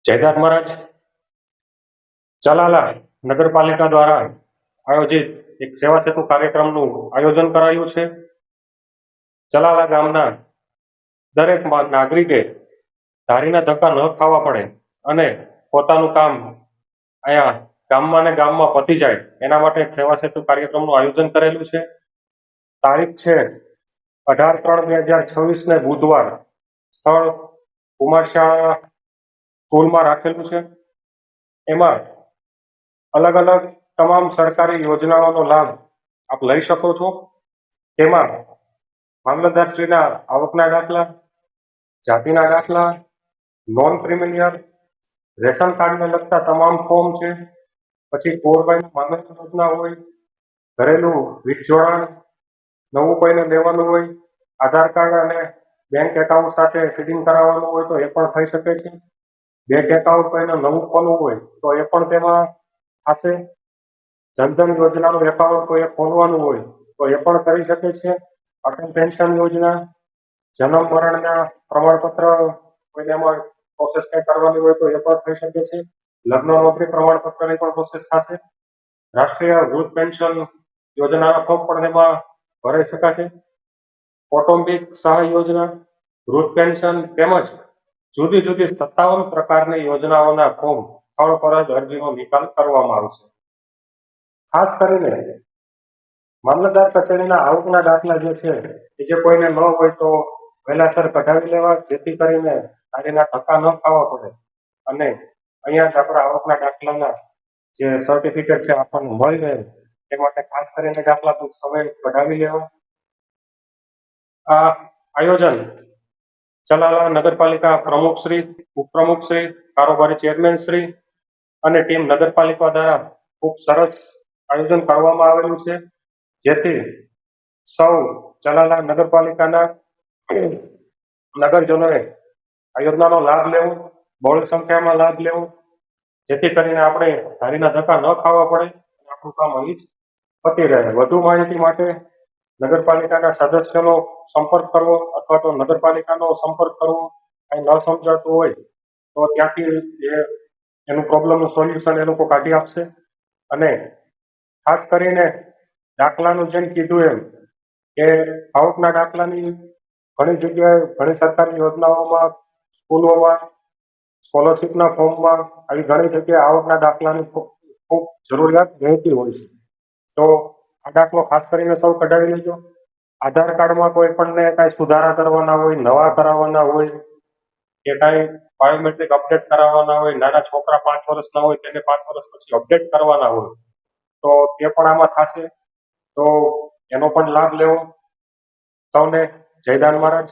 જયદાન મહારાજ ચલાલા નગરપાલિકા દ્વારા આયોજિત એક સેવા સેતુ કાર્યક્રમનું આયોજન કરાયું છે. ચલાલા ગામના દરેક નાગરિકે ધારીના ધક્કા ન ખાવા પડે અને પોતાનું કામ અહીંયા ગામમાં ને ગામમાં પતી જાય એના માટે સેવા સેતુ કાર્યક્રમનું આયોજન કરેલું છે. તારીખ છે 18/3/2026 ને બુધવાર. સ્થળ કુમારશાળા સ્કૂલમાં રાખેલું છે. એમાં અલગ અલગ તમામ સરકારી યોજનાઓનો લાભ આપ લઈ શકો છો. તેમાં મામલતદારશ્રીના આવકના દાખલા, જાતિના દાખલા, નોન ક્રિમિલિયર, રેશન કાર્ડને લગતા તમામ ફોર્મ છે. પછી કોરબાઈનું મામલત યોજના હોય, ઘરેલું વીજ જોડાણ, નવું કોઈને લેવાનું હોય, આધાર કાર્ડ અને બેંક એકાઉન્ટ સાથે સીડિંગ કરાવવાનું હોય તો એ પણ થઈ શકે છે. બેંક એકાઉન્ટ કોઈને નવું ખોલવું હોય તો એ પણ તેમાં થશે. જનધન યોજનાનું એકાઉન્ટ કોઈએ ખોલવાનું હોય તો એ પણ કરી શકે છે. અટલ પેન્શન યોજના, જન્મ મરણના પ્રમાણપત્ર કોઈને એમાં પ્રોસેસ કંઈ કરવાની હોય તો એ પણ થઈ શકે છે. લગ્ન નોંધણી પ્રમાણપત્રની પણ પ્રોસેસ થશે. રાષ્ટ્રીય વૃદ્ધ પેન્શન યોજનાના ફોર્મ પણ એમાં ભરાઈ શકાશે. કૌટુંબિક સહાય યોજના, વૃદ્ધ પેન્શન તેમજ જુદી જુદી 57 પ્રકારની યોજનાઓના ફોર્મ સ્થળ પર જ અરજીનો નિકાલ કરવામાં આવશે. ખાસ કરીને મામલતદાર કચેરીના આવકના દાખલા જે છે એ જે કોઈને ન હોય તો વહેલાસર કઢાવી લેવા, જેથી કરીને ધારીના ધક્કા ન ખાવા પડે અને અહીંયા જ આપણા આવકના દાખલાના જે સર્ટિફિકેટ છે આપણને મળી રહે એ માટે ખાસ કરીને દાખલા ટૂંક સમય કઢાવી લેવા. આ આયોજન ચલાલા નગરપાલિકા પ્રમુખશ્રી, ઉપપ્રમુખશ્રી, કારોબારી ચેરમેનશ્રી અને ટીમ નગરપાલિકા દ્વારા ખૂબ સરસ આયોજન કરવામાં આવેલું છે, જેથી સૌ ચલાલા નગરપાલિકાના નગરજનોએ આ યોજનાનો લાભ લેવો, બહોળી સંખ્યામાં લાભ લેવો, જેથી કરીને આપણે ધારીના ધક્કા ન ખાવા પડે અને આપણું કામ અહીં જ પતી રહે. વધુ માહિતી માટે નગરપાલિકાના સદસ્યનો સંપર્ક કરવો અથવા તો નગરપાલિકાનો સંપર્ક કરવો. કંઈ ન સમજાતું હોય તો ત્યાંથી એનું પ્રોબ્લેમનું સોલ્યુશન એ લોકો કાઢી આપશે. અને ખાસ કરીને દાખલાનું જેમ કીધું એમ કે આવકના દાખલાની ઘણી જગ્યાએ ઘણી સરકારી યોજનાઓમાં, સ્કૂલોમાં, સ્કોલરશીપના ફોર્મમાં આવી ઘણી જગ્યાએ આવકના દાખલાની ખૂબ જરૂરિયાત રહેતી હોય છે. તો આ દાખલો ખાસ કરીને સૌ કઢાવી લેજો. આધાર કાર્ડમાં કોઈ પણને કાંઈ સુધારા કરવાના હોય, નવા કરાવવાના હોય કે કાંઈ બાયોમેટ્રિક અપડેટ કરાવવાના હોય, નાના છોકરા 5 વર્ષના હોય તેને 5 વર્ષ પછી અપડેટ કરવાના હોય તો તે પણ આમાં થશે. તો એનો પણ લાભ લેવો. સૌને જયદાન મહારાજ.